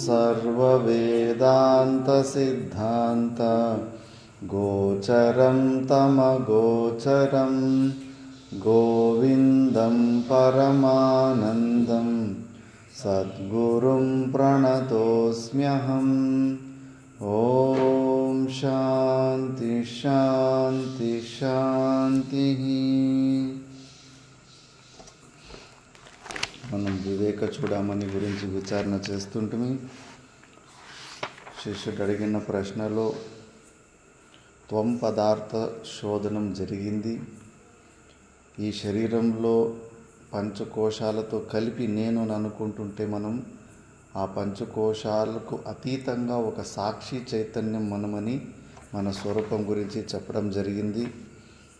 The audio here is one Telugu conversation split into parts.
सर्ववेदान्तसिद्धान्त गोचरं तमगोचरं गोविन्दं परमानन्दं सद्गुरुं प्रणतोऽस्म्यहम्। ओम शांति शांति शांति। మనం వివేక చూడమని గురించి విచారణ చేస్తుంటిమి. శిష్యుడు అడిగిన ప్రశ్నలో త్వం పదార్థ శోధనం జరిగింది. ఈ శరీరంలో పంచకోశాలతో కలిపి నేను అని అనుకుంటుంటే మనం ఆ పంచకోశాలకు అతీతంగా ఒక సాక్షి చైతన్యం మనమని మన స్వరూపం గురించి చెప్పడం జరిగింది.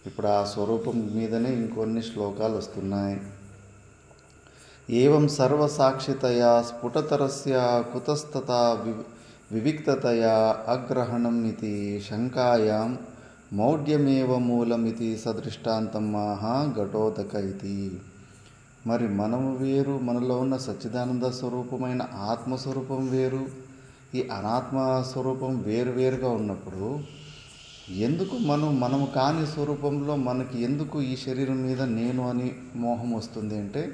ఇప్పుడు ఆ స్వరూపం మీదనే ఇంకొన్ని శ్లోకాలు వస్తున్నాయి. ఏవం సర్వసాక్షితయా స్ఫుటతరస్య కుతస్తతా వివిక్తతయా అగ్రహణం ఇది శంకాయాం మౌఢ్యమేవ మూలమితి సదృష్టాంతం మహా ఘటోదక ఇది. మరి మనము వేరు, మనలో ఉన్న సచ్చిదానంద స్వరూపమైన ఆత్మస్వరూపం వేరు, ఈ అనాత్మ స్వరూపం వేరువేరుగా ఉన్నప్పుడు ఎందుకు మనము కాని స్వరూపంలో మనకి ఎందుకు ఈ శరీరం మీద నేను అని మోహం వస్తుంది అంటే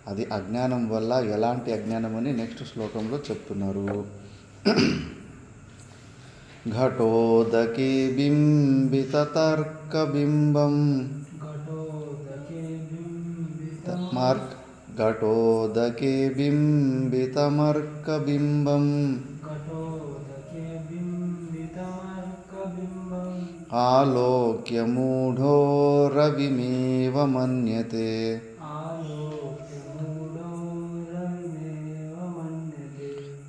అది అజ్ఞానం వల్ల. ఎలాంటి అజ్ఞానం అని నెక్స్ట్ శ్లోకంలో చెప్తున్నారు. ఘటోదకే బింబిత తర్క బింబం ఘటోదకే బింబితమర్క బింబం ఆలోక్య మూఢో రవిమేవ మన్యతే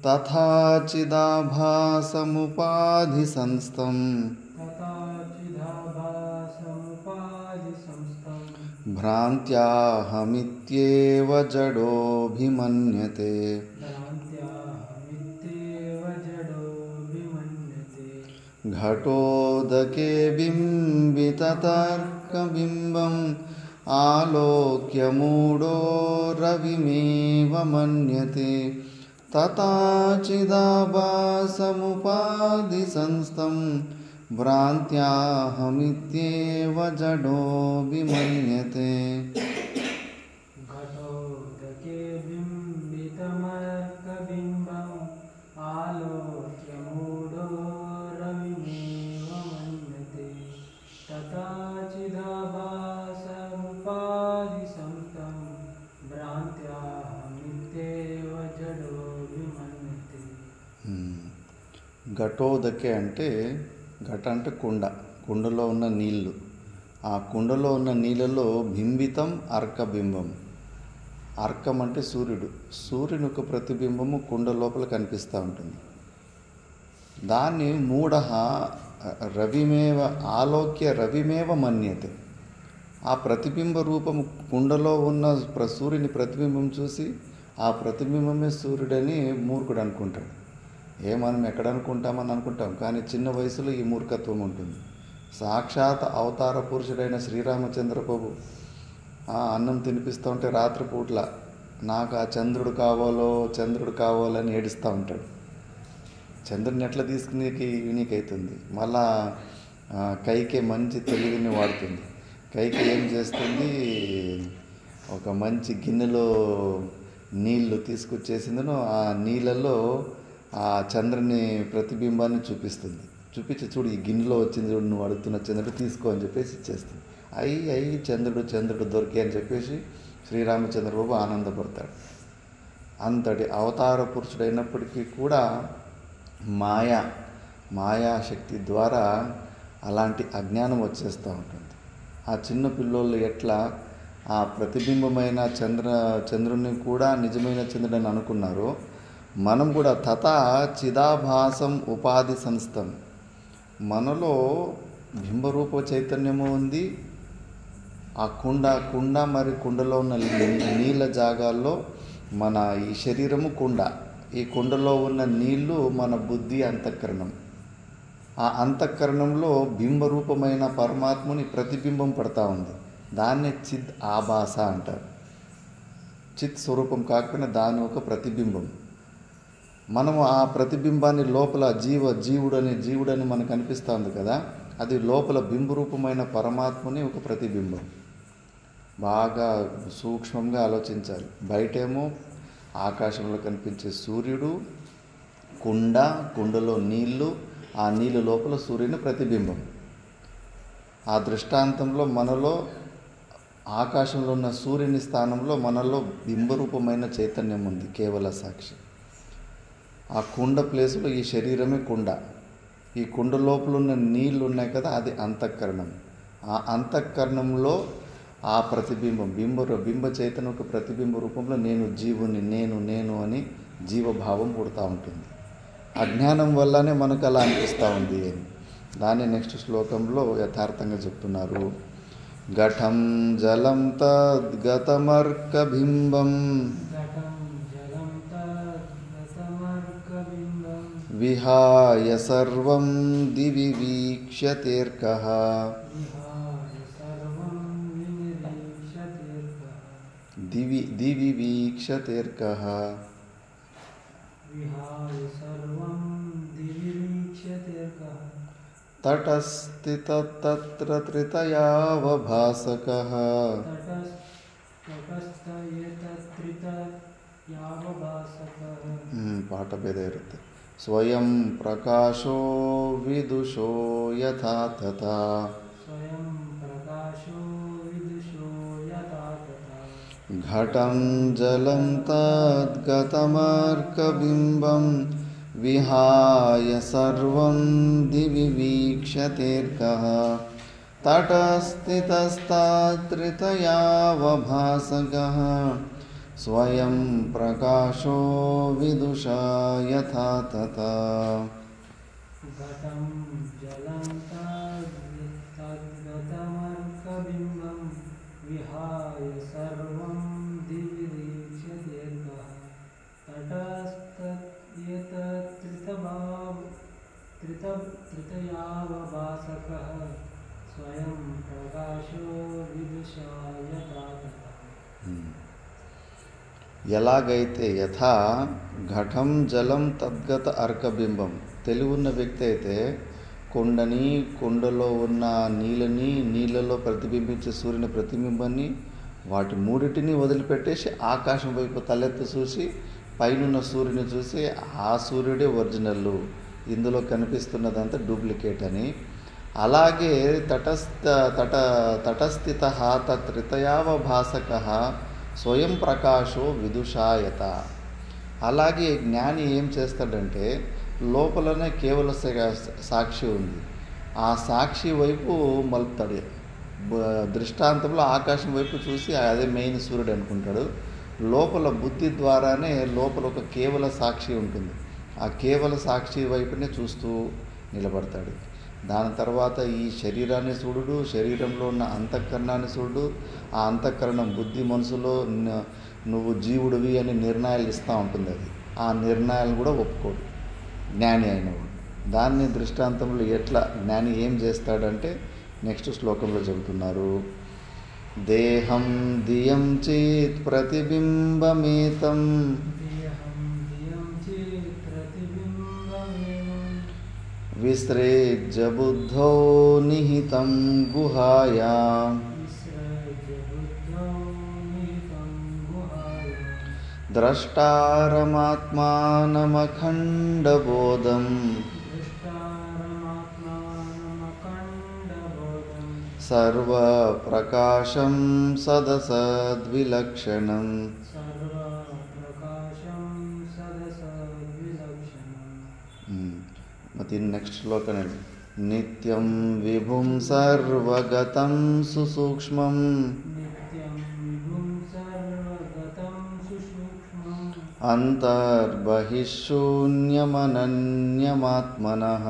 తథా చిదాభాసముపాధి సంస్థం భ్రాంత్యాహమిత్యేవ జడోభిమన్యతే. ఘటోదకే బింబితతర్కబింబం ఆలోక్య మూఢో రవిమేవ మన్యతే తథా చిదాభాసముపాధి సంస్థం భ్రాంత్యాహమిత్యేవ జడోభిమన్యతే. ఘటోదకే బింబితమర్కబింబం ఆలోక్య మూఢో రవిమేవ మన్యతే తథా చిదాభాసముపాధి సంస్థం భ్రాంత్యాహమిత్యేవ జడోభిమన్యతే. ఘటోదకే అంటే ఘట అంటే కుండ, కుండలో ఉన్న నీళ్లు. ఆ కుండలో ఉన్న నీళ్ళలో బింబితం అర్కబింబం. అర్కం అంటే సూర్యుడు, సూర్యుని యొక్క ప్రతిబింబము కుండ లోపల కనిపిస్తూ ఉంటుంది. దాన్ని మూఢ రవిమేవ ఆలోక్య రవిమేవ మన్యతే. ఆ ప్రతిబింబ రూపము కుండలో ఉన్న సూర్యుని ప్రతిబింబం చూసి ఆ ప్రతిబింబమే సూర్యుడని మూర్ఖుడు అనుకుంటాడు. మనం ఎక్కడ అనుకుంటామని అనుకుంటాం, కానీ చిన్న వయసులో ఈ మూర్ఖత్వం ఉంటుంది. సాక్షాత్ అవతార పురుషుడైన శ్రీరామచంద్ర ప్రభు అన్నం తినిపిస్తూ ఉంటే రాత్రిపూట్ల నాకు ఆ చంద్రుడు కావాలని ఏడుస్తూ ఉంటాడు. చంద్రుడిని ఎట్లా తీసుకునేకి యూనిక్ అవుతుంది. మళ్ళా కైకే మంచి తెలివిని వాడుతుంది. కైకి ఏం చేస్తుంది, ఒక మంచి గిన్నెలో నీళ్లు తీసుకొచ్చేసిందను ఆ నీళ్ళల్లో ఆ చంద్రుని ప్రతిబింబాన్ని చూపిస్తుంది. చూపించి చూడు ఈ గిన్నెలో వచ్చింది, చూడు నువ్వు అడుగుతున్న చంద్రుడు తీసుకో అని చెప్పేసి ఇచ్చేస్తుంది. అయ్యి చంద్రుడు దొరికి అని చెప్పేసి శ్రీరామచంద్రబాబు ఆనందపడతాడు. అంతటి అవతార పురుషుడైనప్పటికీ కూడా మాయాశక్తి ద్వారా అలాంటి అజ్ఞానం వచ్చేస్తూ ఉంటుంది. ఆ చిన్న పిల్లోళ్ళు ఎట్లా ఆ ప్రతిబింబమైన చంద్రుని కూడా నిజమైన చంద్రుడని అనుకున్నారో మనం కూడా తథా చిదాభాసం ఉపాధి సంస్థం. మనలో బింబరూప చైతన్యము ఉంది. ఆ కుండ మరి కుండలో ఉన్న నీళ్ళ జాగాల్లో మన ఈ శరీరము కుండ, ఈ కుండలో ఉన్న నీళ్లు మన బుద్ధి అంతఃకరణం. ఆ అంతఃకరణంలో బింబరూపమైన పరమాత్మని ప్రతిబింబం పడతా ఉంది. దాన్నే చిద్ ఆభాస అంటారు. చిత్ స్వరూపం కాకపోయినా దాని ఒక ప్రతిబింబం. మనము ఆ ప్రతిబింబాన్ని లోపల జీవుడని మనకు అనిపిస్తుంది కదా, అది లోపల బింబరూపమైన పరమాత్మని ఒక ప్రతిబింబం. బాగా సూక్ష్మంగా ఆలోచించాలి. బయటేమో ఆకాశంలో కనిపించే సూర్యుడు, కుండలో నీళ్లు, ఆ నీళ్ళు లోపల సూర్యుని ప్రతిబింబం. ఆ దృష్టాంతంలో మనలో ఆకాశంలో ఉన్న సూర్యుని స్థానంలో మనలో బింబరూపమైన చైతన్యం ఉంది, కేవల సాక్షి. ఆ కుండ ప్లేసులో ఈ శరీరమే కుండ. ఈ కుండ లోపల ఉన్న నీళ్ళు ఉన్నాయి కదా, అది అంతఃకరణం. ఆ అంతఃకరణంలో ఆ ప్రతిబింబం బింబ చైతన్యం ఒక ప్రతిబింబ రూపంలో నేను జీవుని, నేను అని జీవభావం పుడతా ఉంటుంది. అజ్ఞానం వల్లనే మనకు అలా అనిపిస్తూ ఉంది అని దాన్ని నెక్స్ట్ శ్లోకంలో యథార్థంగా చెప్తున్నారు. ఘటం జలం తద్గతమర్కబింబం విహాయ సర్వం దివి వీక్ష్యతేర్కః. దివి వీక్ష్యతేర్కః. తటస్థితత్ర త్రితయావభాసకః. ಪಾಠ ಬೇರೆ ಇರುತ್ತೆ. ಸ್ವಯಂ ಪ್ರಕಾಶೋ ವಿದುಷೋ ಯಥಾ ತಥಾ. ಘಟಂ ಜಲಂ ತದ್ಗತಮರ್ಕಬಿಂಬಂ ವಿಹಾಯ ಸರ್ವಂ ದಿವಿ ವೀಕ್ಷ್ಯತೇರ್ಕಃ. ತಟಸ್ಥಿತಸ್ತಾತ್ರಿತಯಾವಭಾಸಕಃ. ಸ್ವಯಂ ಪ್ರಕಾಶೋ ವಿದುಷಾ ಯಥಾ ತಥಾ. ಘಟಂ ಜಲಂ ತದ್ಗತಮರ್ಕಬಿಂಬಂ ವಿಹಾಯ ಸರ್ವಂ ದಿವಿ ವೀಕ್ಷ್ಯತೇರ್ಕಃ. ತಟಸ್ಥಿತಸ್ತಾತ್ರಿತಯಾವಭಾಸಕಃ. ಸ್ವಯಂ ಪ್ರಕಾಶೋ ವಿದುಷಾ ಯಥಾ ತಥಾ. ఎలాగైతే యథా ఘటం జలం తద్గత అర్కబింబం, తెలివి ఉన్న వ్యక్తి అయితే కుండలో ఉన్న నీళ్ళలో ప్రతిబింబించే సూర్యుని ప్రతిబింబాన్ని వాటి మూడిటిని వదిలిపెట్టేసి ఆకాశం వైపు తలెత్తి చూసి పైనున్న సూర్యుని చూసి ఆ సూర్యుడే ఒరిజినల్, ఇందులో కనిపిస్తున్నదంతా డూప్లికేట్ అని. అలాగే తటస్థిత తత్రితయావభాసకః స్వయం ప్రకాశో విదుషాయత. అలాగే జ్ఞాని ఏం చేస్తాడంటే లోపలనే కేవల సాక్షి ఉంది, ఆ సాక్షి వైపు మలుపుతాడు. దృష్టాంతంలో ఆకాశం వైపు చూసి అదే మెయిన్ సూర్యుడు అనుకుంటాడు. లోపల బుద్ధి ద్వారానే లోపల ఒక కేవల సాక్షి ఉంటుంది, ఆ కేవల సాక్షి వైపునే చూస్తూ నిలబడతాడు. దాని తర్వాత ఈ శరీరాన్ని చూడు, శరీరంలో ఉన్న అంతఃకరణాన్ని చూడు, ఆ అంతఃకరణం బుద్ధి మనసులో నువ్వు జీవుడివి అని నిర్ణయాలు ఇస్తూ ఉంటుంది. అది ఆ నిర్ణయాలు కూడా ఒప్పుకోడు జ్ఞాని అయినవాడు. దాన్ని దృష్టాంతంలో ఎట్లా జ్ఞాని ఏం చేస్తాడంటే నెక్స్ట్ శ్లోకంలో చెబుతున్నారు. దేహం దియం చేత్ ప్రతిబింబమేతం విసృజ్య బుద్ధౌ నిహితం గుహాయాం. ద్రష్టారమాత్మానమఖండబోధం సర్వప్రకాశం సదసద్విలక్షణం. ಮತ್ತೆ ನೆಕ್ಸ್ಟ್ ಶ್ಲೋಕನಲ್ಲಿ ನಿತ್ಯಂ ವಿಭುಂ ಸರ್ವಗತಂ ಸುಸೂಕ್ಷ್ಮಂ ಅಂತರ್ಬಹಿಃಶೂನ್ಯಮನನ್ಯಮಾತ್ಮನಃ.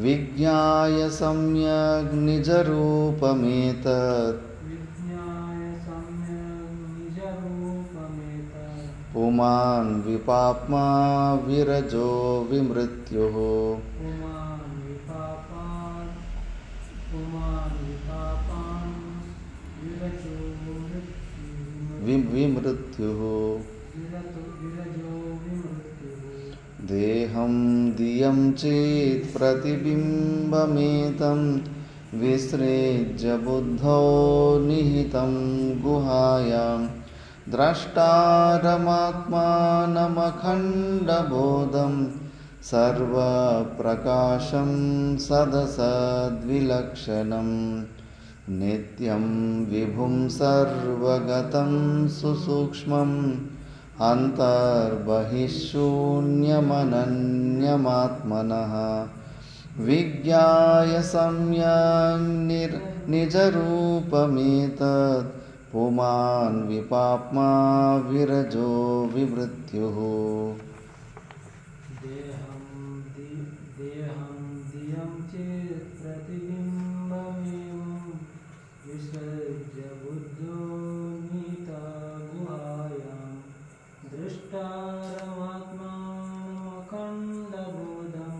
ವಿಜ್ಞಾಯ ಸಮ್ಯಗ್ ನಿಜರೂಪಮೇತತ್ पुमान् विपाप्मा विरजो विमृत्युः. విమృత్యుః విరజో విమృత్యుః దేహం ధియం చేత్ ప్రతిబింబమేతం విసృజ్య బుద్ధో నిహితం గుహాయాం ద్రష్టారమాత్మానమఖండబోధం సర్వప్రకాశం సదసద్విలక్షణం నిత్యం విభుం సర్వగతం సుసూక్ష్మం అంతర్బహిఃశూన్యమనన్యమాత్మనః విజ్ఞాయ సమ్యక్ నిజరూపమేతత్ పుమాన్ విపాప్మా విరజో విమృత్యుః. దేహం ధియం చేత్ ప్రతిబింబమేవం విసృజ్య బుద్ధో నిహితా గుహాయాం ద్రష్టారమాత్మానమఖండబోధం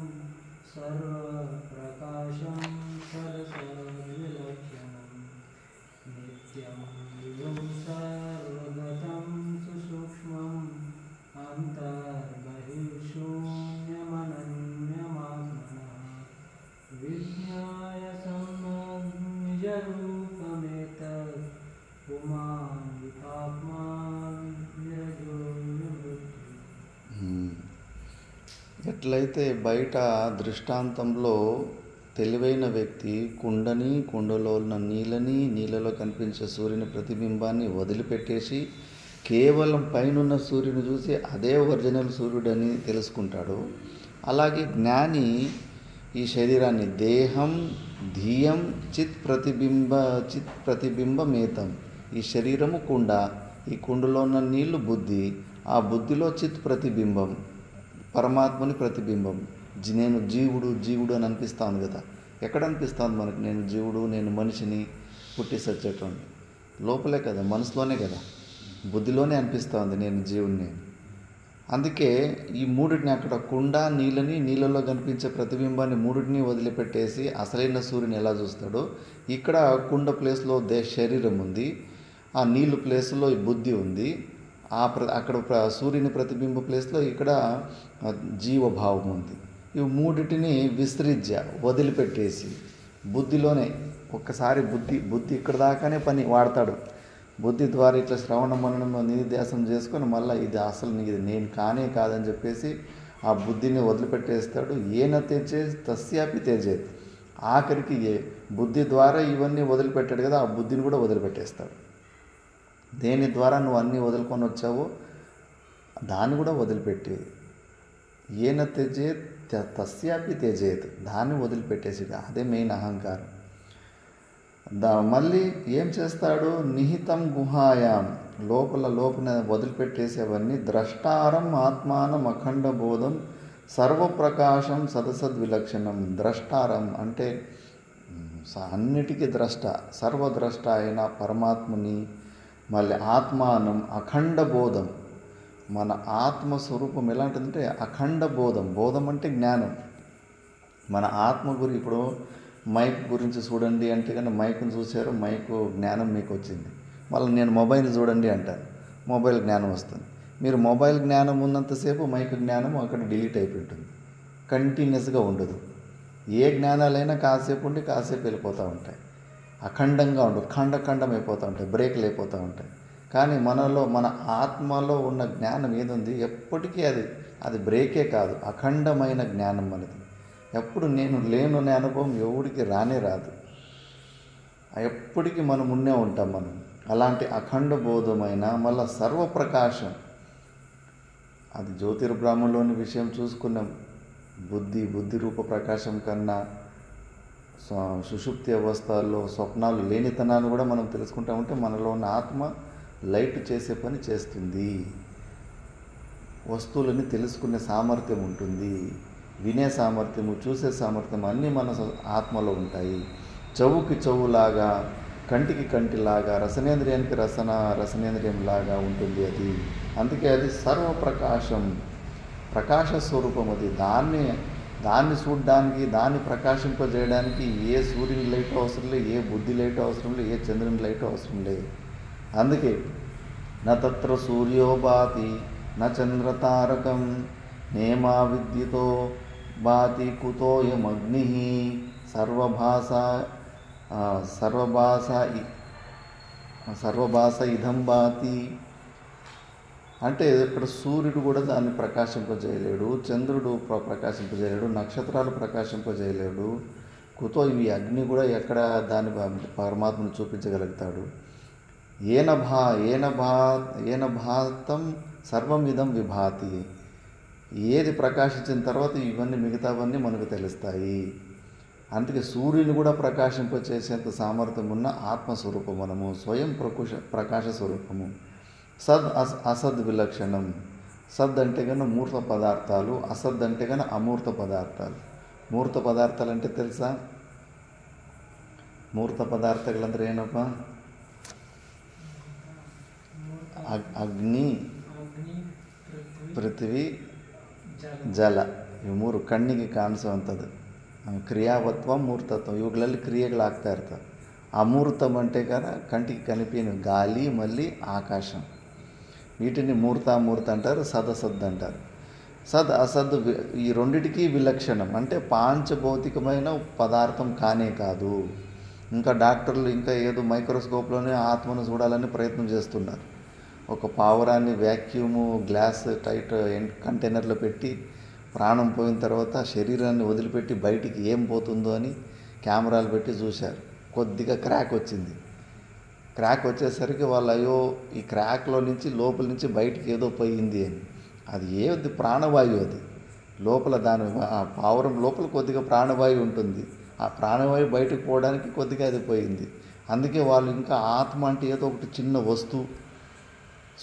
సర్వప్రకాశం సదసద్విలక్షణం నిత్యం విభుం సర్వగతం సుసూక్ష్మం అంతర్బహిఃశూన్యమనన్యమాత్మనః విజ్ఞాయ సమ్యక్ నిజరూపమేతత్ పుమాన్ విపాప్మా విరజో విమృత్యుః. ఎట్లయితే బయట దృష్టాంతంలో తెలివైన వ్యక్తి కుండలో ఉన్న నీళ్ళలో కనిపించే సూర్యుని ప్రతిబింబాన్ని వదిలిపెట్టేసి కేవలం పైనున్న సూర్యుని చూసి అదే ఒరిజినల్ సూర్యుడని తెలుసుకుంటాడు. అలాగే జ్ఞాని ఈ శరీరాన్ని దేహం ధియం చిత్ ప్రతిబింబమేతం, ఈ శరీరము కుండ, ఈ కుండలో ఉన్న నీళ్లు బుద్ధి, ఆ బుద్ధిలో చిత్ ప్రతిబింబం పరమాత్మని ప్రతిబింబం. నేను జీవుడు అని అనిపిస్తాను కదా. ఎక్కడ అనిపిస్తుంది మనకు నేను జీవుడు, నేను మనిషిని పుట్టి సచ్చేటువంటి? లోపలే కదా, మనసులోనే కదా, బుద్ధిలోనే అనిపిస్తుంది నేను జీవుడిని. అందుకే ఈ మూడిటిని అక్కడ కుండ నీళ్ళలో కనిపించే ప్రతిబింబాన్ని మూడిటిని వదిలిపెట్టేసి అసలైన సూర్యుని ఎలా చూస్తాడో, ఇక్కడ కుండ ప్లేస్లో శరీరం ఉంది, ఆ నీళ్ళు ప్లేస్లో ఈ బుద్ధి ఉంది, అక్కడ సూర్యుని ప్రతిబింబ ప్లేస్లో ఇక్కడ జీవభావం ఉంది. ఈ మూడిటిని విసృజ్య వదిలిపెట్టేసి బుద్ధిలోనే ఒక్కసారి బుద్ధి ఇక్కడ దాకానే పని వాడతాడు. బుద్ధి ద్వారా ఇట్లా శ్రవణ మననం నిధిధ్యాసం చేసుకొని మళ్ళీ ఇది అసలు ఇది నేను కానే కాదని చెప్పేసి ఆ బుద్ధిని వదిలిపెట్టేస్తాడు. ఏన త్యజేత్ తస్యాపి త్యజేత్, ఆఖరికి బుద్ధి ద్వారా ఇవన్నీ వదిలిపెట్టాడు కదా, ఆ బుద్ధిని కూడా వదిలిపెట్టేస్తాడు. దేని ద్వారా నువ్వు అన్నీ వదులుకొని వచ్చావో దాన్ని కూడా వదిలిపెట్టేది. ఏన త్యజేత్ తస్యాపి త్యజేత్, దాన్ని వదిలిపెట్టేసి, అదే మెయిన్ అహంకారం. మళ్ళీ ఏం చేస్తాడు? నిహితం గుహాయాం, లోపల వదిలిపెట్టేసేవన్నీ ద్రష్టారం ఆత్మానం అఖండ బోధం సర్వప్రకాశం సదసద్విలక్షణం. ద్రష్టారం అంటే అన్నిటికీ ద్రష్ట, సర్వద్రష్ట అయిన పరమాత్ముని, మళ్ళీ ఆత్మానం అఖండ బోధం, మన ఆత్మస్వరూపం ఎలాంటిదంటే అఖండ బోధం. బోధం అంటే జ్ఞానం. మన ఆత్మ ఇప్పుడు మైక్ గురించి చూడండి అంటే కానీ మైక్ను చూశారు, మైకు జ్ఞానం మీకు వచ్చింది. మళ్ళీ నేను మొబైల్ చూడండి అంటాను, మొబైల్ జ్ఞానం వస్తుంది. మీరు మొబైల్ జ్ఞానం ఉన్నంతసేపు మైక్ జ్ఞానం అక్కడ డిలీట్ అయిపోతుంది, కంటిన్యూస్గా ఉండదు. ఏ జ్ఞానాలైనా కాసేపు ఉండి కాసేపు వెళ్ళిపోతూ ఉంటాయి, అఖండంగా ఉండదు, ఖండం అయిపోతూ ఉంటాయి, బ్రేక్లు అయిపోతూ ఉంటాయి. కానీ మన ఆత్మలో ఉన్న జ్ఞానం ఏదుంది ఎప్పటికీ అది బ్రేకే కాదు, అఖండమైన జ్ఞానం మనది. ఎప్పుడు నేను లేను అనే అనుభవం ఎవరికి రానే రాదు, ఎప్పటికీ మనం ఉన్నే ఉంటాం మనం. అలాంటి అఖండ బోధమైన మళ్ళా సర్వప్రకాశం, అది జ్యోతిర్బ్రహ్మలోని విషయం చూసుకున్నాం. బుద్ధి రూప ప్రకాశం కన్నా సుషుప్తి అవస్థల్లో స్వప్నాలు లేనితనాన్ని కూడా మనం తెలుసుకుంటా ఉంటే మనలో ఉన్న ఆత్మ లైట్ చేసే పని చేస్తుంది, వస్తువులని తెలుసుకునే సామర్థ్యం ఉంటుంది, వినే సామర్థ్యము, చూసే సామర్థ్యం అన్నీ మన ఆత్మలో ఉంటాయి. చెవుకి చెవులాగా, కంటికి కంటిలాగా, రసనేంద్రియానికి రసనేంద్రియంలాగా ఉంటుంది అది. అందుకే అది సర్వప్రకాశం, ప్రకాశ స్వరూపం. అది దాన్ని చూడడానికి, దాన్ని ప్రకాశింపజేయడానికి ఏ సూర్యుని లైట్ అవసరం లేదు, ఏ బుద్ధి లైట్ అవసరం లేదు, ఏ చంద్రుని లైట్ అవసరం లేదు. అందుకే న తత్ర సూర్యో భాతి న చంద్రతారకం నేమా విద్యుతో భాతి కుతోయమగ్ని సర్వభాష ఇదం భాతి. అంటే ఇక్కడ సూర్యుడు కూడా దాన్ని ప్రకాశింపజేయలేడు, చంద్రుడు ప్రకాశింపజేయలేడు, నక్షత్రాలు ప్రకాశింపజేయలేడు. కుతో ఇవి అగ్ని కూడా ఎక్కడ దాని పరమాత్మను చూపించగలుగుతాడు. ఏన భాతం సర్వం ఇదం విభాతి. ఏది ప్రకాశించిన తర్వాత ఇవన్నీ మిగతావన్నీ మనకు తెలుస్తాయి. అందుకే సూర్యుని కూడా ప్రకాశింపచేసేంత సామర్థ్యం ఉన్న ఆత్మస్వరూపం మనము, స్వయం ప్రకాశ స్వరూపము. సద్ అసద్ విలక్షణం. సద్ అంటే కన్నా మూర్త పదార్థాలు, అసద్ అంటే కన్నా అమూర్త పదార్థాలు. మూర్త పదార్థాలు అంటే తెలుసా? మూర్త పదార్థాలందరూ ಏನಪ್ಪಾ? ಅಗ್ನಿ, ಪೃಥ್ವಿ, ಜಲ. ಇವು ಮೂರು ಕಣ್ಣಿಗೆ ಕಾಣಿಸುವಂಥದ್ದು. ಕ್ರಿಯಾವತ್ವ, ಮೂರ್ತತ್ವ, ಇವುಗಳಲ್ಲಿ ಕ್ರಿಯೆಗಳಾಗ್ತಾ ಇರ್ತವೆ. ಅಮೂರ್ತಂ అంటే కదా కంటికి కనిపించని గాలి, మళ్ళీ ఆకాశం. వీటిని మూర్తామూర్త అంటారు, సదసద్ అంటారు. సద్ అసద్ ఈ రెండిటికి విలక్షణం. అంటే పాంచభౌతికమైన పదార్థం కానే కాదు. ఇంకా డాక్టర్లు ఇంకా ఏదో మైక్రోస్కోప్లోనే ఆత్మను చూడాలని ప్రయత్నం చేస్తున్నారు. ఒక పావురాన్ని వ్యాక్యూము గ్లాస్ టైట్ కంటైనర్లో పెట్టి ప్రాణం పోయిన తర్వాత శరీరాన్ని వదిలిపెట్టి బయటికి ఏం పోతుందో అని కెమెరాలు పెట్టి చూశారు. కొద్దిగా క్రాక్ వచ్చింది. క్రాక్ వచ్చేసరికి వాళ్ళు అయ్యో ఈ క్రాక్లో నుంచి లోపల నుంచి బయటికి ఏదో పోయింది అని. అది ఏది ప్రాణవాయువు. అది లోపల దాని పావురం లోపల కొద్దిగా ప్రాణవాయువు ఉంటుంది. ఆ ప్రాణవాయువు బయటకు పోవడానికి కొద్దిగా అది పోయింది. అందుకే వాళ్ళు ఇంకా ఆత్మ అంటే ఏదో ఒకటి చిన్న వస్తువు,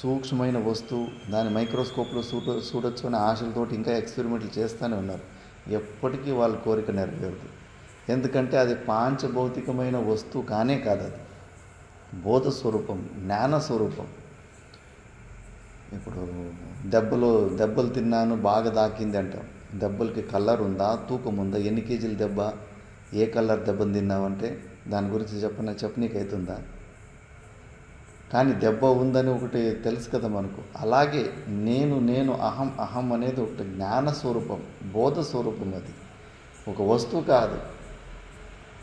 సూక్ష్మమైన వస్తువు, దాని మైక్రోస్కోప్లో చూడొచ్చు అనే ఆశలతోటి ఇంకా ఎక్స్పెరిమెంట్లు చేస్తూనే ఉన్నారు. ఎప్పటికీ వాళ్ళ కోరిక నెరవేరదు. ఎందుకంటే అది పాంచభౌతికమైన వస్తువు కానే కాదు. అది బోధ స్వరూపం, జ్ఞాన స్వరూపం. ఇప్పుడు దెబ్బలు తిన్నాను బాగా దాకింది అంటాం. దెబ్బలకి కలర్ ఉందా, తూకం ఉందా, ఎన్ని కేజీల దెబ్బ, ఏ కలర్ దెబ్బను తిన్నావంటే దాని గురించి చెప్పనీకైతుందా? కానీ దెబ్బ ఉందని ఒకటి తెలుసు కదా మనకు. అలాగే నేను అహం అనేది ఒకటి జ్ఞాన స్వరూపం, బోధ స్వరూపం. అది ఒక వస్తువు కాదు.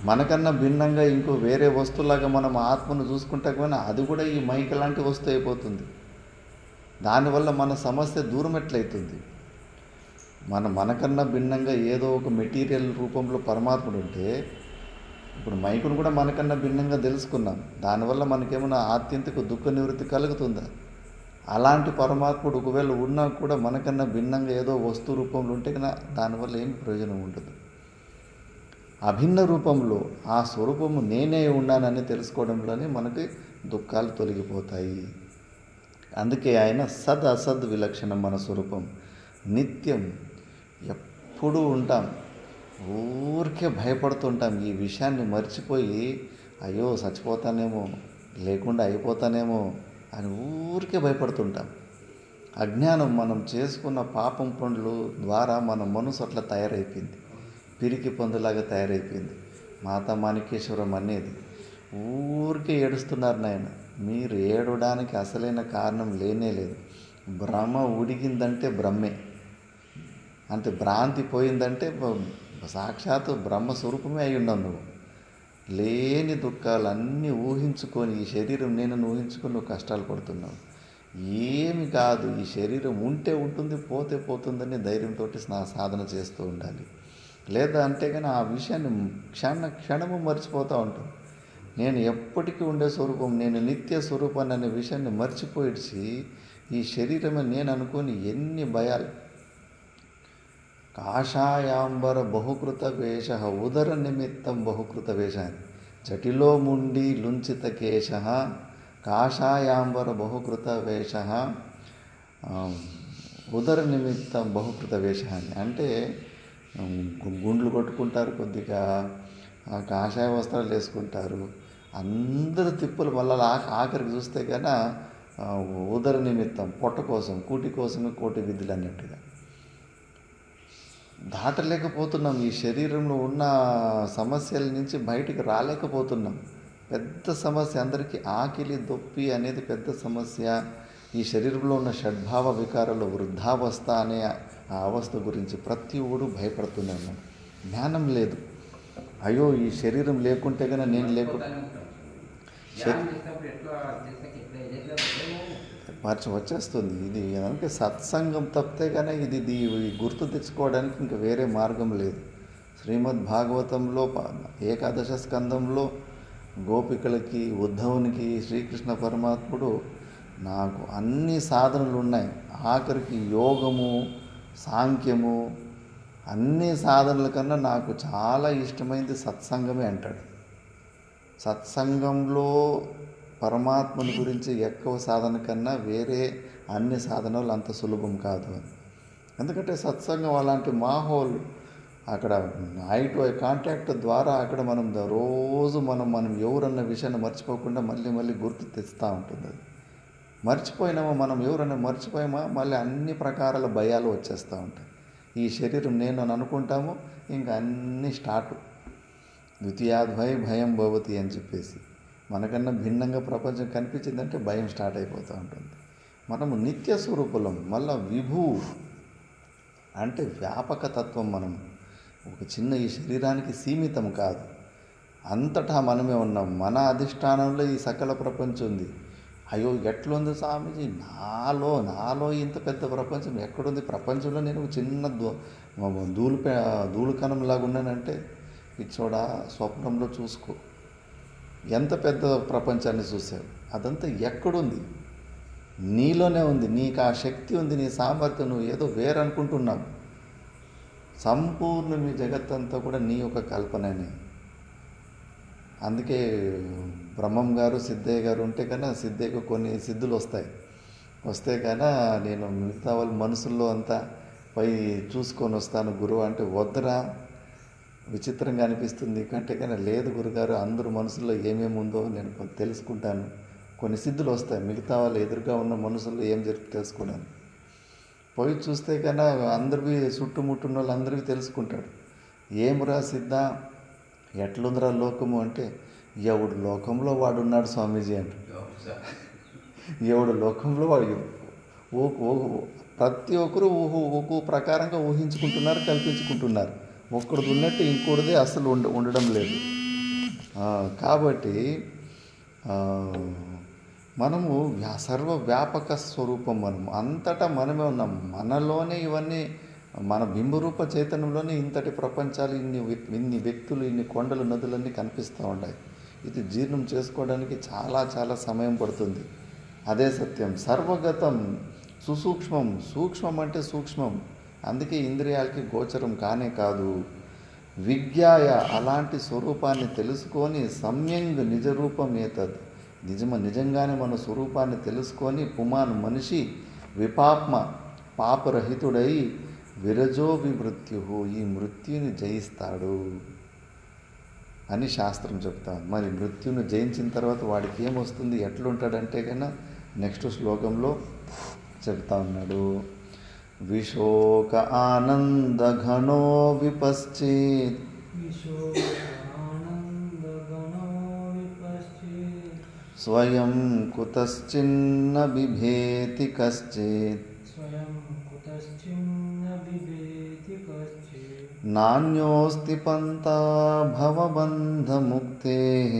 మనకన్నా భిన్నంగా ఇంకో వేరే వస్తువులాగా మనం ఆత్మను చూసుకుంటా కానీ అది కూడా ఈ మైక్ లాంటి వస్తువు అయిపోతుంది. దానివల్ల మన సమస్య దూరం ఎట్లయితుంది? మనకన్నా భిన్నంగా ఏదో ఒక మెటీరియల్ రూపంలో పరమాత్ముడు ఉంటే, ఇప్పుడు మైకును కూడా మనకన్నా భిన్నంగా తెలుసుకున్నాం. దానివల్ల మనకేమైనా ఆత్యంతిక దుఃఖ నివృత్తి కలుగుతుందా? అలాంటి పరమాత్ముడు ఒకవేళ ఉన్నా కూడా మనకన్నా భిన్నంగా ఏదో వస్తు రూపంలో ఉంటే కన్నా దానివల్ల ఏమి ప్రయోజనం ఉండదు. అభిన్న రూపంలో ఆ స్వరూపము నేనే ఉన్నానని తెలుసుకోవడంలోనే మనకి దుఃఖాలు తొలగిపోతాయి. అందుకే ఆయన సద్ అసద్ విలక్షణం. మన స్వరూపం నిత్యం ఎప్పుడూ ఉంటాం. ఊరికే భయపడుతుంటాం. ఈ విషయాన్ని మర్చిపోయి అయ్యో చచ్చిపోతానేమో, లేకుండా అయిపోతానేమో అని ఊరికే భయపడుతుంటాం. అజ్ఞానం, మనం చేసుకున్న పాపం పనులు ద్వారా మన మనసు అట్లా తయారైపోయింది, పిరికి పందులాగా తయారైపోయింది. మాతా మాణికేశ్వరం అనేది ఊరికే ఏడుస్తున్నారు నాయన. మీరు ఏడవడానికి అసలైన కారణం లేనే లేదు. భ్రమ ఉడిగిందంటే బ్రహ్మే, అంటే భ్రాంతి పోయిందంటే సాక్షాత్తు బ్రహ్మస్వరూపమే అయి ఉన్నావు నువ్వు. లేని దుఃఖాలన్నీ ఊహించుకొని, ఈ శరీరం నేనని ఊహించుకొని నువ్వు కష్టాలు పడుతున్నావు. ఏమి కాదు, ఈ శరీరం ఉంటే ఉంటుంది, పోతే పోతుందని ధైర్యంతో సాధన చేస్తూ ఉండాలి. లేదా అంటే కానీ ఆ విషయాన్ని క్షణము మర్చిపోతూ ఉంటాం. నేను ఎప్పటికీ ఉండే స్వరూపం, నేను నిత్య స్వరూపాన్ని అనే విషయాన్ని మర్చిపోయిడ్చి ఈ శరీరమే నేను అనుకొని ఎన్ని భయాలు. కాషాయాంబర బహుకృత వేష ఉదర నిమిత్తం బహుకృత వేష జటిలో ముండి లుంచిత కేశ కాషాయాంబర బహుకృత వేష ఉదర నిమిత్తం బహుకృత వేష అంటే గుండ్లు కొట్టుకుంటారు, కొద్దిగా కాషాయ వస్త్రాలు వేసుకుంటారు, అందరూ తిప్పులు. మళ్ళీ ఆఖరికి చూస్తే కన్నా ఉదర నిమిత్తం, పొట్ట కోసం, కూటి కోసమే కోటి విధులు అన్నట్టుగా దాటలేకపోతున్నాం. ఈ శరీరంలో ఉన్న సమస్యల నుంచి బయటికి రాలేకపోతున్నాం. పెద్ద సమస్య. అందరికీ ఆకలి దొప్పి అనేది పెద్ద సమస్య. ఈ శరీరంలో ఉన్న షడ్భావ వికారాలు వృద్ధావస్థ అనే ఆ అవస్థ గురించి ప్రతి ఒడు భయపడుతున్నాను. జ్ఞానం లేదు. అయ్యో ఈ శరీరం లేకుంటే కన్నా నేను వచ్చేస్తుంది. ఇది అందుకే సత్సంగం తప్పితే కానీ ఇది గుర్తు తెచ్చుకోవడానికి ఇంకా వేరే మార్గం లేదు. శ్రీమద్ భాగవతంలో ఏకాదశ స్కందంలో గోపికలకి ఉద్ధవునికి శ్రీకృష్ణ పరమాత్ముడు నాకు అన్ని సాధనలు ఉన్నాయి, ఆఖరికి యోగము సాంఖ్యము అన్ని సాధనల కన్నా నాకు చాలా ఇష్టమైనది సత్సంగమే అంటాడు. సత్సంగంలో పరమాత్మని గురించి ఎక్కువ సాధన కన్నా వేరే అన్ని సాధనలు అంత సులభం కాదు అని. ఎందుకంటే సత్సంగం అలాంటి మాహోల్, అక్కడ ఐ టు ఐ కాంటాక్ట్ ద్వారా అక్కడ మనం రోజు మనం ఎవరన్న విషయాన్ని మర్చిపోకుండా మళ్ళీ గుర్తు తెస్తూ ఉంటుంది. అది మర్చిపోయినామో మనం ఎవరన్నా మర్చిపోయామా మళ్ళీ అన్ని ప్రకారాల భయాలు వచ్చేస్తూ ఉంటాయి. ఈ శరీరం నేను అని అనుకుంటాము, ఇంకా అన్నీ స్టార్ట్. ద్వితీయాద్వై భయం భవతి అని చెప్పేసి మనకన్నా భిన్నంగా ప్రపంచం కనిపించిందంటే భయం స్టార్ట్ అయిపోతూ ఉంటుంది. మనము నిత్య స్వరూపులం, మళ్ళా విభూ అంటే వ్యాపకతత్వం. మనం ఒక చిన్న ఈ శరీరానికి సీమితం కాదు, అంతటా మనమే ఉన్నాం. మన అధిష్టానంలో ఈ సకల ప్రపంచం ఉంది. అయ్యో ఎట్లుంది స్వామీజీ, నాలో ఇంత పెద్ద ప్రపంచం ఎక్కడుంది? ప్రపంచంలో నేను చిన్న ధూళికణంలాగా ఉన్నానంటే ఇచ్చోడా స్వప్నంలో చూసుకో, ఎంత పెద్ద ప్రపంచాన్ని చూసావు. అదంతా ఎక్కడుంది? నీలోనే ఉంది. నీకు ఆ శక్తి ఉంది, నీ సామర్థ్యం. నువ్వు ఏదో వేరనుకుంటున్నావు. సంపూర్ణ మీ జగత్తంతా కూడా నీ యొక్క కల్పననే. అందుకే బ్రహ్మం గారు సిద్ధయ్య గారు ఉంటే కన్నా సిద్ధయ్యకు కొన్ని సిద్ధులు వస్తే కన్నా నేను మిగతా వాళ్ళ మనసుల్లో అంతా పోయి చూసుకొని వస్తాను గురువు అంటే, వద్దరా విచిత్రంగా అనిపిస్తుంది కంటే కన్నా లేదు గురుగారు, అందరూ మనసుల్లో ఏమేమి ఉందో నేను తెలుసుకుంటాను. కొన్ని సిద్ధులు వస్తాయి, మిగతా వాళ్ళు ఎదురుగా ఉన్న మనసుల్లో ఏం జరుగుతుందో తెలుసుకున్నాను. పోయి చూస్తే కన్నా అందరివి చుట్టుముట్టున్న వాళ్ళు అందరివి తెలుసుకుంటాడు. ఏమురా సిద్ధ, ఎట్లుందిరా లోకము అంటే, ఎవడు లోకంలో వాడు ఉన్నాడు స్వామీజీ అంట. ఎవడు లోకంలో వాడు ప్రతి ఒక్కరు ఒక్కో ప్రకారంగా ఊహించుకుంటున్నారు, కల్పించుకుంటున్నారు. ఒక్కడిది ఉన్నట్టు ఇంకోటిది అసలు ఉండడం లేదు. కాబట్టి మనము సర్వ వ్యాపక స్వరూపం. మనము అంతటా మనమే ఉన్నాం. మనలోనే ఇవన్నీ, మన బింబరూప చైతన్యంలోనే ఇంతటి ప్రపంచాలు, ఇన్ని వ్యక్తులు, ఇన్ని కొండలు, నదులన్నీ కనిపిస్తూ ఉన్నాయి. ఇది జీర్ణం చేసుకోవడానికి చాలా సమయం పడుతుంది. అదే సత్యం. సర్వగతం సుసూక్ష్మం. సూక్ష్మం అంటే సూక్ష్మం, అందుకే ఇంద్రియాలకి గోచరం కానే కాదు. విజ్ఞాయ అలాంటి స్వరూపాన్ని తెలుసుకొని సమ్యంగ్ నిజరూపం ఏతద్, నిజంగానే మన స్వరూపాన్ని తెలుసుకొని పుమాన్ మనిషి విపాప్మ పాపరహితుడై విరజో విమృత్యు, ఈ మృత్యుని జయిస్తాడు అని శాస్త్రం చెప్తాను. మరి మృత్యుని జయించిన తర్వాత వాడికి ఏమొస్తుంది, ఎట్లుంటాడంటే కన్నా నెక్స్ట్ శ్లోకంలో చెప్తా ఉన్నాడు. విశోక ఆనంద ఘనో విపశ్చేత్, స్వయం కుతశ్చిన్న బిభేతి కశ్చిత్, నాన్యోస్తి పంతా భవబంధముక్తేః,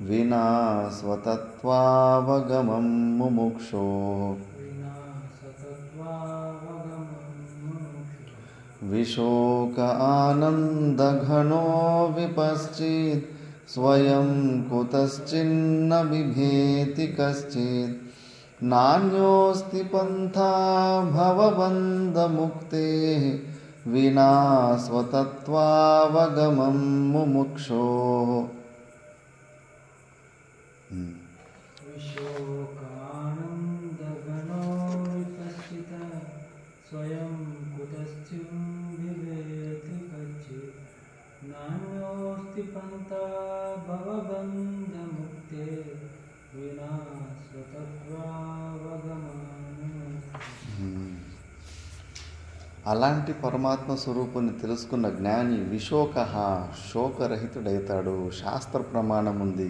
వినా స్వతత్వావగమం ముముక్షోః. విశోక ఆనంద ఘనో విపశ్చిత్, స్వయం కుతశ్చిన్న బిభేతి కశ్చిత్, నాన్యోస్తి పంథా భవబంధముక్తేః, వినా స్వతత్వావగమం ముముక్షోః. విశోకానందగణో విపశ్చిత, స్వయం కుతశ్చిన్ బిభేతి కచ్చిత్, నాన్యోస్తి పంథా భవబంధముక్తే, వినా స్వతత్వావగమం. అలాంటి పరమాత్మ స్వరూపుని తెలుసుకున్న జ్ఞాని విశోక శోకరహితుడవుతాడు. శాస్త్ర ప్రమాణం ఉంది.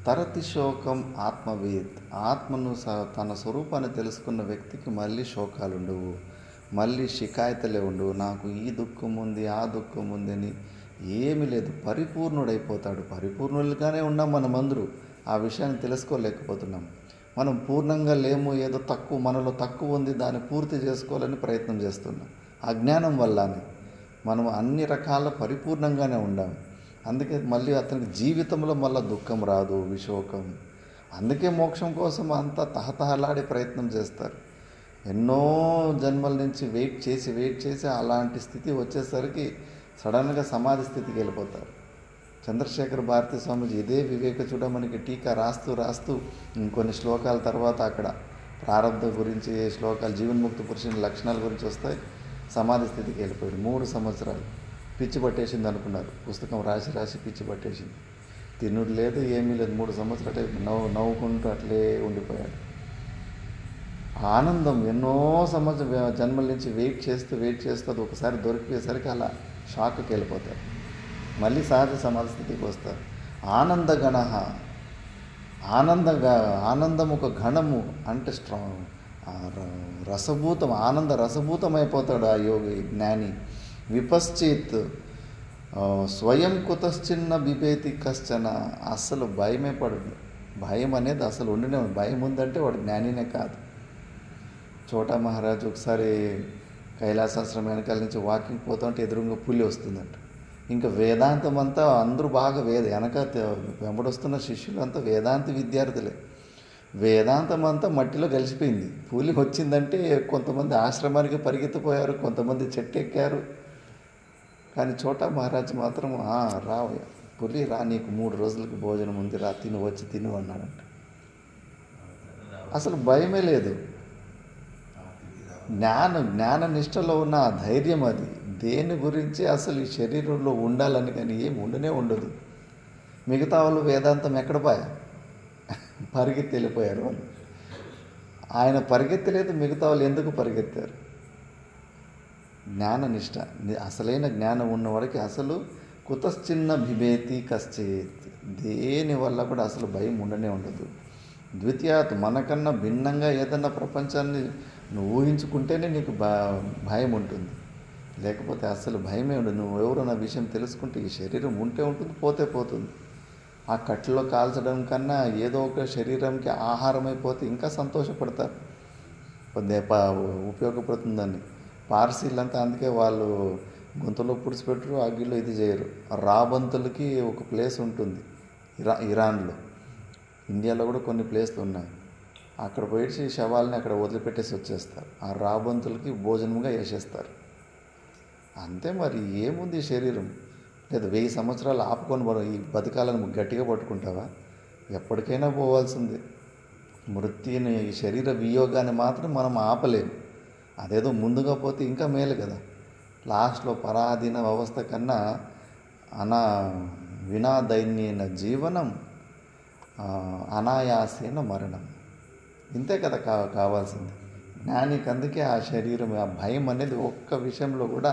తరతి శోకం ఆత్మవేత్. ఆత్మను తన స్వరూపాన్ని తెలుసుకున్న వ్యక్తికి మళ్ళీ శోకాలు ఉండవు, మళ్ళీ షికాయతలే ఉండవు. నాకు ఈ దుఃఖం ఉంది, ఆ దుఃఖం ఉంది అని ఏమీ లేదు. పరిపూర్ణుడైపోతాడు. పరిపూర్ణులుగానే ఉన్నాం మనం అందరూ. ఆ విషయాన్ని తెలుసుకోలేకపోతున్నాం. మనం పూర్ణంగా లేము, ఏదో తక్కువ మనలో తక్కువ ఉంది, దాన్ని పూర్తి చేసుకోవాలని ప్రయత్నం చేస్తున్నాం. అజ్ఞానం వల్లనే మనం అన్ని రకాల పరిపూర్ణంగానే ఉండాం. అందుకే మళ్ళీ అతనికి జీవితంలో మళ్ళీ దుఃఖం రాదు, విశోకం. అందుకే మోక్షం కోసం అంతా తహతహలాడే ప్రయత్నం చేస్తారు. ఎన్నో జన్మల నుంచి వెయిట్ చేసి అలాంటి స్థితి వచ్చేసరికి సడన్గా సమాధి స్థితికి వెళ్ళిపోతారు. చంద్రశేఖర్ భారతీ స్వామీజీ ఇదే వివేక చూడమనికి టీకా రాస్తూ ఇంకొన్ని శ్లోకాల తర్వాత అక్కడ ప్రారంభ గురించి శ్లోకాలు, జీవన్ముక్త పురుషుని లక్షణాల గురించి వస్తాయి. సమాధి స్థితికి వెళ్ళిపోయాడు. 3 సంవత్సరాలు పిచ్చి పట్టేసింది అనుకున్నారు. పుస్తకం రాసి పిచ్చి పట్టేసింది. తినుడు లేదు, ఏమీ లేదు. 3 సంవత్సరాలు నవ్వుకుంటూ అట్లే ఉండిపోయాడు. ఆనందం ఎన్నో జన్మల నుంచి వెయిట్ చేస్తూ అది ఒకసారి దొరికిపోయేసరికి అలా షాక్కి వెళ్ళిపోతారు. మళ్ళీ సహజ సమాధి స్థితికి వస్తారు. ఆనందగణ, ఆనందం ఒక గణము అంటే స్ట్రాంగ్, రసభూతం, ఆనంద రసభూతం అయిపోతాడు ఆ యోగి జ్ఞాని. విపశ్చిత్ స్వయం కుతశ్చిన్న బిభేతి కశ్చన. అస్సలు భయమే పడదు. భయం అనేది అసలు ఉండినే ఉంది. భయం ఉందంటే వాడు జ్ఞానినే కాదు. చోటా మహారాజు ఒకసారి కైలాసాశ్రమం వెనకాల నుంచి వాకింగ్ పోతుంటే ఎదురుగా పులి వస్తుందంట. ఇంకా వేదాంతం అంతా అందరూ బాగా వెనక వెంబడొస్తున్న శిష్యులంతా వేదాంత విద్యార్థులే. వేదాంతం అంతా మట్టిలో కలిసిపోయింది. పులి వచ్చిందంటే కొంతమంది ఆశ్రమానికి పరిగెత్తిపోయారు, కొంతమంది చెట్టు ఎక్కారు. కానీ చోటా మహారాజు మాత్రం రా పులి రా, నీకు 3 రోజులకి భోజనం ఉంది, రా వచ్చి తిను అన్నాడంట. అసలు భయమే లేదు. జ్ఞాన నిష్టలో ఉన్న ధైర్యం అది. దేని గురించి అసలు ఈ శరీరంలో ఉండాలని కానీ ఏం ఉండదు. మిగతా వాళ్ళు వేదాంతం ఎక్కడ పోయా పరిగెత్తి వెళ్ళిపోయారు వాళ్ళు. ఆయన పరిగెత్తలేదు, మిగతా వాళ్ళు ఎందుకు పరిగెత్తారు? జ్ఞాననిష్ట, అసలైన జ్ఞానం ఉన్నవాడికి అసలు కుతశ్చిన్న బిభేతి కశ్చేత్. దేని వల్ల కూడా అసలు భయం ఉండదు. ద్వితీయాత్, మనకన్నా భిన్నంగా ఏదన్నా ప్రపంచాన్ని నువ్వు ఊహించుకుంటేనే నీకు భయం ఉంటుంది. లేకపోతే అసలు భయమే ఉండదు. నువ్వు ఎవరన్నా విషయం తెలుసుకుంటే ఈ శరీరం ఉంటే ఉంటుంది, పోతే పోతుంది. ఆ కట్టెలో కాల్చడం కన్నా ఏదో ఒక శరీరంకి ఆహారం అయిపోతే ఇంకా సంతోషపడతారు. ఉపయోగపడుతుందని. పార్సీలంతా అందుకే వాళ్ళు గొంతులో పుడిచిపెట్టరు, అగ్గిలో ఇది చేయరు. రాబంతులకి ఒక ప్లేస్ ఉంటుంది ఇరాన్లో. ఇండియాలో కూడా కొన్ని ప్లేస్లు ఉన్నాయి. అక్కడ పోయి శవాలని అక్కడ వదిలిపెట్టేసి వచ్చేస్తారు. ఆ రాబంతులకి భోజనంగా వేసేస్తారు. అంతే. మరి ఏముంది శరీరం? లేదా 1000 సంవత్సరాలు ఆపుకొని మనం ఈ బతకాలను గట్టిగా పట్టుకుంటావా? ఎప్పటికైనా పోవాల్సిందే. మృత్యుని, ఈ శరీర వియోగాన్ని మాత్రం మనం ఆపలేము. అదేదో ముందుగా పోతే ఇంకా మేలు కదా. లాస్ట్లో పరాధీన వ్యవస్థ కన్నా వినాదైన్యైన జీవనం, అనాయాసేన మరణం. ఇంతే కదా కావాల్సింది జ్ఞానికి. అందుకే ఆ శరీరం, ఆ భయం అనేది ఒక్క విషయంలో కూడా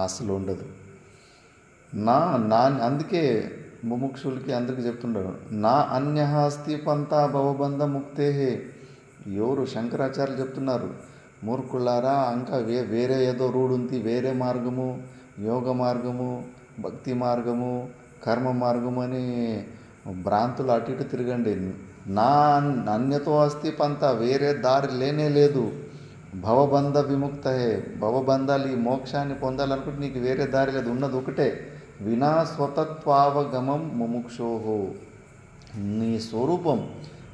అసలు ఉండదు. అందుకే ముముక్షులకి అందరికీ చెప్తుంటారు, నా అన్యహాస్తి పంతా భవబంధ ముక్తే. ఎవరు? శంకరాచార్యులు చెప్తున్నారు, మూర్ఖులారా, ఇంకా వేరే ఏదో రూఢి ఉంది, వేరే మార్గము, యోగ మార్గము, భక్తి మార్గము, కర్మ మార్గము అని భ్రాంతులు అటు ఇటు తిరగండి. నా అన్యతో అస్తి పంత, వేరే దారి లేనే లేదు. భవబంధ విముక్తహే, భవబంధాలు, ఈ మోక్షాన్ని పొందాలనుకుంటే నీకు వేరే దారి లేదు, ఉన్నది ఒకటే. వినా స్వతత్వావగమం ముముక్షోహో. నీ స్వరూపం,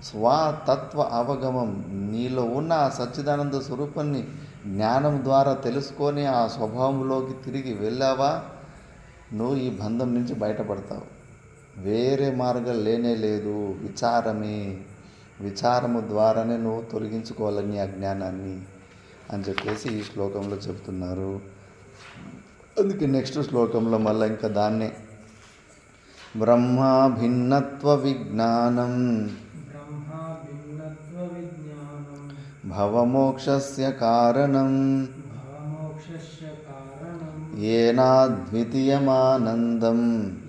స్వతత్వ అవగమం, నీలో ఉన్న ఆ సచ్చిదానంద స్వరూపాన్ని జ్ఞానం ద్వారా తెలుసుకొని ఆ స్వభావంలోకి తిరిగి వెళ్ళావా, నువ్వు ఈ బంధం నుంచి బయటపడతావు. వేరే మార్గం లేనే లేదు. విచారము ద్వారానే నువ్వు తొలగించుకోవాలని అజ్ఞానాన్ని అని చెప్పేసి ఈ శ్లోకంలో చెప్తున్నారు. అందుకే నెక్స్ట్ శ్లోకంలో మళ్ళీ ఇంకా దాన్నే బ్రహ్మా భిన్నత్వ విజ్ఞానం భవమోక్షస్య కారణం येनाद्वितीयमानन्दं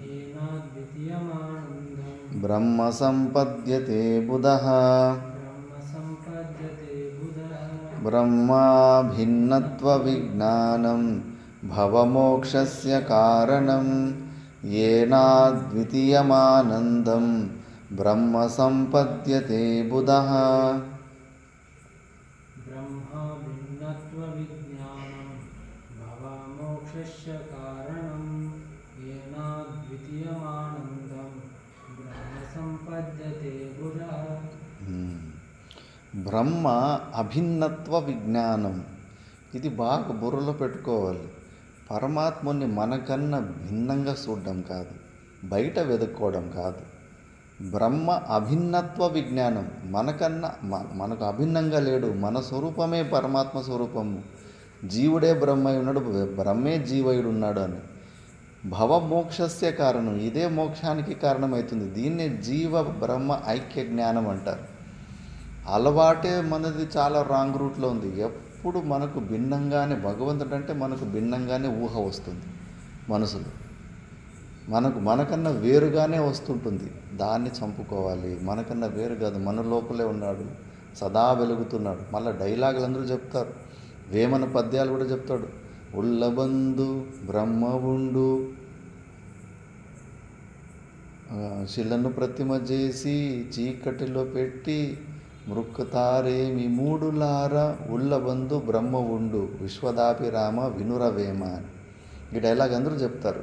येनाद्वितीयमानन्दं ब्रह्म सम्पद्यते बुधः ब्रह्म सम्पद्यते बुधः ब्रह्माभिन्नत्वविज्ञानं भवमोक्षस्य कारणं येनाद्वितीयमानन्दं ब्रह्म सम्पद्यते बुधः ब्रह्मभिन्नत्वविज्ञानं भवमोक्षस्य कारणं येनाद्वितीयमानन्दं ब्रह्म सम्पद्यते बुधः బ్రహ్మ అభిన్నత్వ విజ్ఞానం. ఇది బాగా బుర్రలో పెట్టుకోవాలి. పరమాత్ముని మనకన్నా భిన్నంగా చూడడం కాదు, బయట వెతుక్కోవడం కాదు. బ్రహ్మ అభిన్నత్వ విజ్ఞానం, మనకు అభిన్నంగా లేడు. మన స్వరూపమే పరమాత్మ స్వరూపము. జీవుడే బ్రహ్మై ఉన్నాడు, బ్రహ్మే జీవయుడు ఉన్నాడు అని. భవమోక్షస్య కారణం, ఇదే మోక్షానికి కారణమవుతుంది. దీన్నే జీవ బ్రహ్మ ఐక్య జ్ఞానం అంటారు. అలవాటే మనది చాలా రాంగ్ రూట్లో ఉంది. ఎప్పుడు మనకు భిన్నంగానే, భగవంతుడు అంటే మనకు భిన్నంగానే ఊహ వస్తుంది మనసులో. మనకన్నా వేరుగానే వస్తుంటుంది. దాన్ని చంపుకోవాలి. మనకన్నా వేరు కాదు, మన లోపలే ఉన్నాడు, సదా వెలుగుతున్నాడు. మళ్ళీ డైలాగులు అందరూ చెప్తారు, వేమన పద్యాలు కూడా చెప్తాడు. ఉల్లబందు బ్రహ్మ ఉండు, శిలను ప్రతిమ చేసి చీకటిలో పెట్టి మృక్కుతారేమి మూడులార ఉల్లబందు బ్రహ్మ ఉండు విశ్వదాభిరామ వినురవేమ అని. ఈ డైలాగ్ అందరూ చెప్తారు.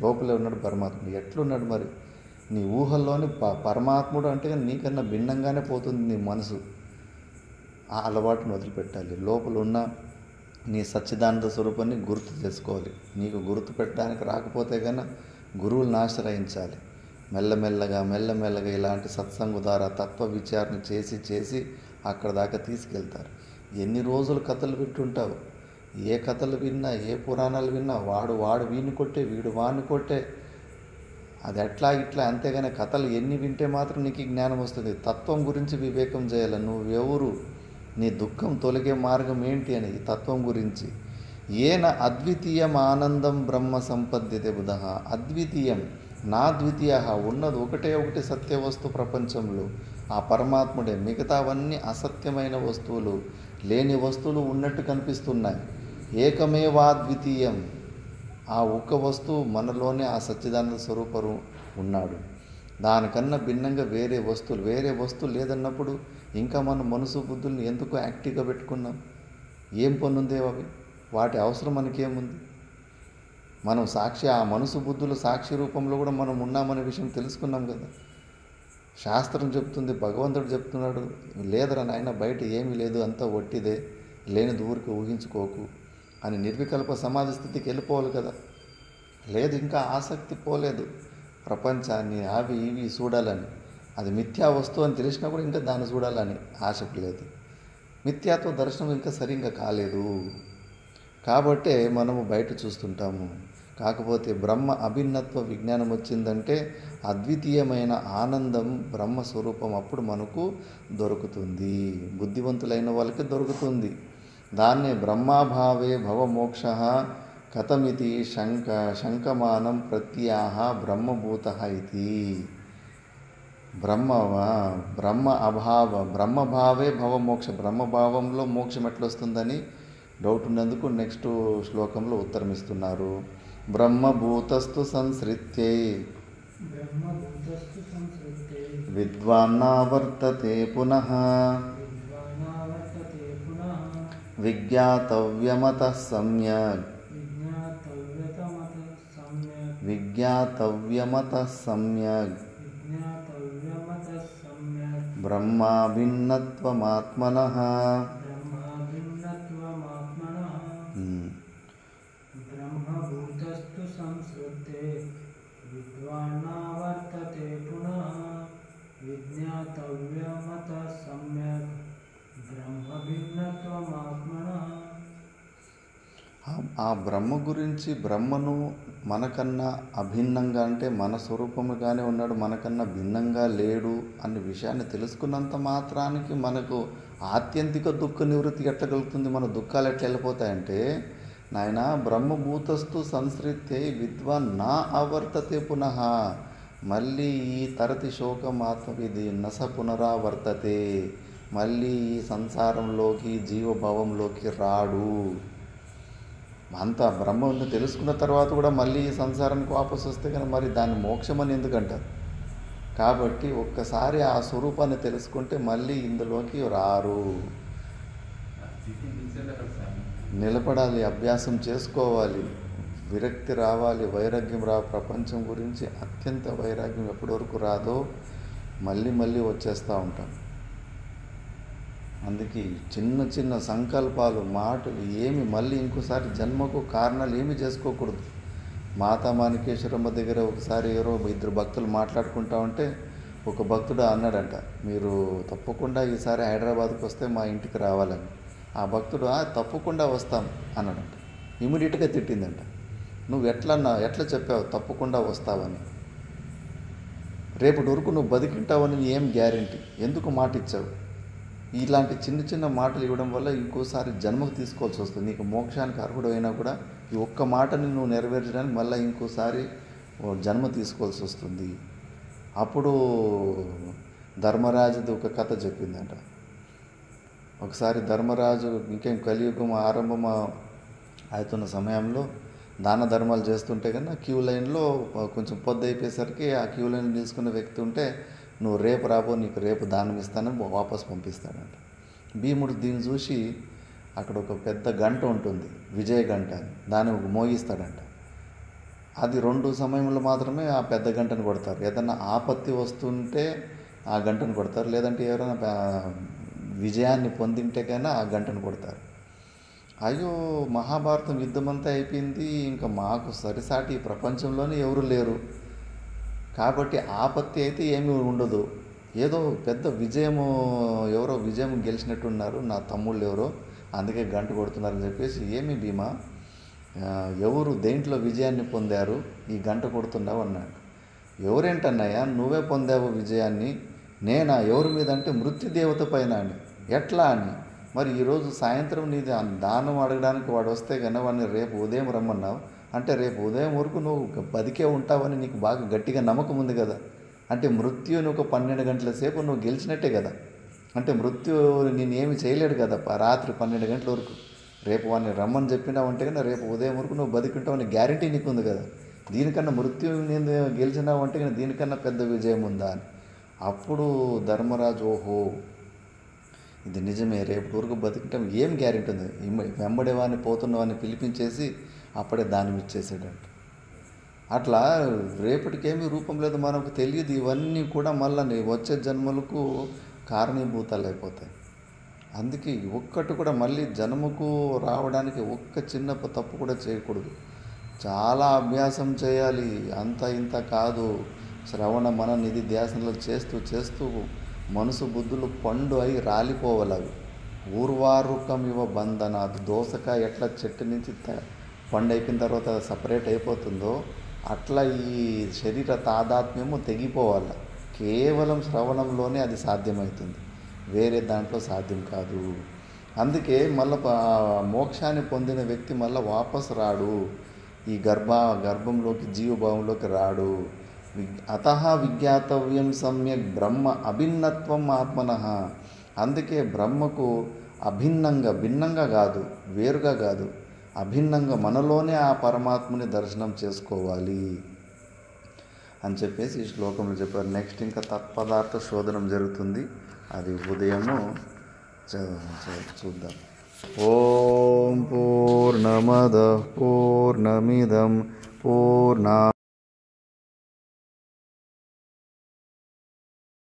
లోపలే ఉన్నాడు పరమాత్ముడు. ఎట్లున్నాడు మరి? నీ ఊహల్లోని పరమాత్ముడు అంటే నీకన్నా భిన్నంగానే పోతుంది నీ మనసు. ఆ అలవాటును వదిలిపెట్టాలి. లోపల ఉన్న నీ సచ్చిదానంద స్వరూపాన్ని గుర్తు చేసుకోవాలి. నీకు గుర్తు పెట్టడానికి రాకపోతే కన్నా గురువులను ఆశ్రయించాలి. మెల్లమెల్లగా ఇలాంటి సత్సంగ ద్వారా తత్వ విచారణ చేసి అక్కడ దాకా తీసుకెళ్తారు. ఎన్ని రోజులు కథలు వింటుంటావు? ఏ కథలు విన్నా, ఏ పురాణాలు విన్నా వాడు వీడిని కొట్టే, వీడు వాడిని కొట్టే, అది అట్లా ఇట్లా. అంతేగాని కథలు ఎన్ని వింటే మాత్రం నీకు జ్ఞానం వస్తుంది. తత్వం గురించి వివేకం చేయాలి. నువ్వెవరు, నీ దుఃఖం తొలగే మార్గం ఏంటి అని ఈ తత్వం గురించి. ఏన అద్వితీయం ఆనందం బ్రహ్మ సంపద్యతే బుధః. అద్వితీయం, నా ద్వితీయ, ఉన్నది ఒకటి సత్య వస్తు ప్రపంచంలో ఆ పరమాత్ముడే. మిగతావన్నీ అసత్యమైన వస్తువులు, లేని వస్తువులు ఉన్నట్టు కనిపిస్తున్నాయి. ఏకమేవాద్వితీయం, ఆ ఒక్క వస్తువు మనలోనే ఆ సచ్చిదానంద స్వరూపరు ఉన్నాడు. దానికన్నా భిన్నంగా వేరే వస్తువులు లేదన్నప్పుడు ఇంకా మన మనసు బుద్ధుల్ని ఎందుకు యాక్టివ్గా పెట్టుకున్నాం? ఏం పనుందే అవి? వాటి అవసరం మనకేముంది? మనం సాక్షి, ఆ మనసు బుద్ధులు సాక్షి రూపంలో కూడా మనం ఉన్నామనే విషయం తెలుసుకున్నాం కదా. శాస్త్రం చెప్తుంది, భగవంతుడు చెప్తున్నాడు, లేదరా నాయన బయట ఏమీ లేదు, అంతా ఒట్టిదే, లేనిది ఊరికి ఊహించుకోకు అని నిర్వికల్ప సమాధి స్థితికి వెళ్ళిపోవాలి కదా. లేదు, ఇంకా ఆసక్తి పోలేదు ప్రపంచాన్ని అవి ఇవి చూడాలని. అది మిథ్యా వస్తువు అని తెలిసినా కూడా ఇంకా దాన్ని చూడాలని ఆసక్తి లేదు. మిథ్యాత్వ దర్శనం ఇంకా సరిగ్గా కాలేదు. కాబట్టే మనము బయట చూస్తుంటాము. కాకపోతే బ్రహ్మ అభిన్నత్వ విజ్ఞానం వచ్చిందంటే అద్వితీయమైన ఆనందం బ్రహ్మస్వరూపం అప్పుడు మనకు దొరుకుతుంది. బుద్ధివంతులైన వాళ్ళకి దొరుకుతుంది. దాన్నే బ్రహ్మాభావే భవమోక్ష కథమితి శంకమానం ప్రత్యాహ బ్రహ్మభూత ఇది. బ్రహ్మభావే భవమోక్ష, బ్రహ్మభావంలో మోక్షం ఎట్లొస్తుందని డౌట్ ఉన్నందుకు నెక్స్ట్ శ్లోకంలో ఉత్తరం ఇస్తున్నారు. బ్రహ్మభూతస్థు సంశ్రిత్యై విద్వాన్నావర్తతే పునః విజ్ఞాతవ్యమతః సమ్యక్ బ్రహ్మాభిన్నత్వమాత్మనః. బ్రహ్మభూతస్థు సంశ్రుతే విద్వాన్నావర్తతే పునః విజ్ఞాతవ్యమతః సమ్యక్ బ్రహ్మభిన్నత్వమాత్మనః. ఆ బ్రహ్మ గురించి, బ్రహ్మను మనకన్నా అభిన్నంగా అంటే మన స్వరూపముగానే ఉన్నాడు, మనకన్నా భిన్నంగా లేడు అనే విషయాన్ని తెలుసుకున్నంత మాత్రానికి మనకు ఆత్యంతిక దుఃఖ నివృత్తి ఎట్లా కలుగుతుంది? మన దుఃఖాలు ఎట్లా వెళ్ళిపోతాయంటే నాయన బ్రహ్మభూతస్థు సంస్కృతే విద్వాన్ నా అవర్తతే పునః. మళ్ళీ ఈ తరతి శోకం ఆత్మవిధి నస పునరావర్తతే. మళ్ళీ ఈ సంసారంలోకి జీవభావంలోకి రాడు. అంత బ్రహ్మను తెలుసుకున్న తర్వాత కూడా మళ్ళీ ఈ సంసారానికి వాపసు వస్తే కానీ మరి దాన్ని మోక్షం అని ఎందుకంటారు? కాబట్టి ఒక్కసారి ఆ స్వరూపాన్ని తెలుసుకుంటే మళ్ళీ ఇందులోకి రారు. నిలబడాలి, అభ్యాసం చేసుకోవాలి, విరక్తి రావాలి, వైరాగ్యం ప్రపంచం గురించి అత్యంత వైరాగ్యం ఎప్పటి వరకు రాదో మళ్ళీ మళ్ళీ వచ్చేస్తూ ఉంటాం. అందుకే చిన్న చిన్న సంకల్పాలు, మాటలు ఏమి మళ్ళీ ఇంకోసారి జన్మకు కారణాలు ఏమి చేసుకోకూడదు. మాతా మాణికేశ్వరమ్మ దగ్గర ఒకసారి ఎవరో ఇద్దరు భక్తులు మాట్లాడుకుంటా ఉంటే ఒక భక్తుడు అన్నాడంట, మీరు తప్పకుండా ఈసారి హైదరాబాద్కి వస్తే మా ఇంటికి రావాలని. ఆ భక్తుడు తప్పకుండా వస్తాం అన్నాడంట. ఇమీడియట్గా తిట్టిందంట, నువ్వు ఎట్లా చెప్పావు తప్పకుండా వస్తావని? రేపటి వరకు నువ్వు బతికింటావని ఏం గ్యారెంటీ? ఎందుకు మాట ఇచ్చావు? ఇలాంటి చిన్న చిన్న మాటలు ఇవ్వడం వల్ల ఇంకోసారి జన్మకు తీసుకోవాల్సి వస్తుంది. నీకు మోక్షానికి అర్హుడు అయినా కూడా ఈ ఒక్క మాటని నువ్వు నెరవేర్చడానికి మళ్ళీ ఇంకోసారి జన్మ తీసుకోవాల్సి వస్తుంది. అప్పుడు ధర్మరాజుది ఒక కథ చెప్పిందంట. ఒకసారి ధర్మరాజు ఇంకేం కలియుగం ఆరంభం అవుతున్న సమయంలో దాన ధర్మాలు చేస్తుంటే కన్నా క్యూ లైన్లో కొంచెం పొద్దు అయిపోయేసరికి ఆ క్యూ లైన్ నిలుచుకున్న వ్యక్తి ఉంటే, నువ్వు రేపు రాబో, నీకు రేపు దానం ఇస్తానని వాపస్ పంపిస్తాడంట. భీముడు దీన్ని చూసి అక్కడ ఒక పెద్ద గంట ఉంటుంది, విజయ గంట అని, దాన్ని మోగిస్తాడంట. అది 2 సమయంలో మాత్రమే ఆ పెద్ద గంటను కొడతారు. ఏదన్నా ఆపత్తి వస్తుంటే ఆ గంటను కొడతారు, లేదంటే ఎవరైనా విజయాన్ని పొందింటేకైనా ఆ గంటను కొడతారు. అయ్యో, మహాభారతం యుద్ధమంతా అయిపోయింది, ఇంకా మాకు సరిసాటి ఈ ప్రపంచంలోనే ఎవరు లేరు, కాబట్టి ఆపత్తి అయితే ఏమీ ఉండదు, ఏదో పెద్ద విజయము, ఎవరో విజయం గెలిచినట్టున్నారు నా తమ్ముళ్ళు ఎవరో, అందుకే గంట కొడుతున్నారని చెప్పేసి, ఏమి భీమా, ఎవరు దేంట్లో విజయాన్ని పొందారు, ఈ గంట కొడుతున్నావు అన్నాడు. ఎవరేంటన్నాయా, నువ్వే పొందావు విజయాన్ని, నేనా? ఎవరి మీద అంటే మృత్యుదేవత పైన అని. ఎట్లా అని? మరి ఈరోజు సాయంత్రం నీది దానం అడగడానికి వాడు వస్తే కన్నా వాడిని రేపు ఉదయం రమ్మన్నావు అంటే రేపు ఉదయం వరకు నువ్వు బతికే ఉంటావని నీకు బాగా గట్టిగా నమ్మకం ఉంది కదా. అంటే మృత్యుని ఒక 12 గంటల సేపు నువ్వు గెలిచినట్టే కదా. అంటే మృత్యు నేను ఏమి చేయలేడు కదా రాత్రి 12 గంటల వరకు. రేపు వాడిని రమ్మని చెప్పినావు అంటే కన్నా రేపు ఉదయం వరకు నువ్వు బతికుంటావని గ్యారంటీ నీకు ఉంది కదా. దీనికన్నా మృత్యు నేను గెలిచినావు అంటే కన్నా దీనికన్నా పెద్ద విజయం ఉందా అని. అప్పుడు ధర్మరాజు, ఓహో ఇది నిజమే, రేపటి వరకు బతికటం ఏం గ్యారెంటీ ఉంది, వెంబడేవాడిని పోతున్నవాడిని పిలిపించేసి అప్పుడే దానం ఇచ్చేసాడంట. అట్లా రేపటికేమీ రూపం లేదు, మనకు తెలియదు. ఇవన్నీ కూడా మళ్ళీ వచ్చే జన్మలకు కారణీభూతాలు అయిపోతాయి. అందుకే ఒక్కటి కూడా మళ్ళీ జన్మకు రావడానికి ఒక్క చిన్న తప్పు కూడా చేయకూడదు. చాలా అభ్యాసం చేయాలి, అంత ఇంత కాదు. శ్రవణ మన నిధి ధ్యాసనలు చేస్తూ చేస్తూ మనసు బుద్ధులు పండు అయి రాలిపోవాలి. అవి ఊర్వారుకం ఇవ బంధనాలు. దోసకాయ ఎట్లా చెట్టు నుంచి పండు అయిపోయిన తర్వాత సపరేట్ అయిపోతుందో అట్లా ఈ శరీర తాదాత్మ్యము తెగిపోవాలి. కేవలం శ్రవణంలోనే అది సాధ్యమవుతుంది, వేరే దాంట్లో సాధ్యం కాదు. అందుకే మళ్ళీ మోక్షాన్ని పొందిన వ్యక్తి మళ్ళీ వాపస్ రాడు, ఈ గర్భంలోకి జీవభావంలోకి రాడు. అతః విజ్ఞాతవ్యం సమ్యక్ బ్రహ్మ అభిన్నత్వం ఆత్మనః. అందుకే బ్రహ్మకు అభిన్నంగా, భిన్నంగా కాదు, వేరుగా కాదు, అభిన్నంగా మనలోనే ఆ పరమాత్మని దర్శనం చేసుకోవాలి అని చెప్పేసి ఈ శ్లోకంలో చెప్పారు. నెక్స్ట్ ఇంకా తత్పదార్థ శోధనం జరుగుతుంది, అది ఉదయము చూద్దాం. ఓం పూర్ణమదః పూర్ణమిదం పూర్ణా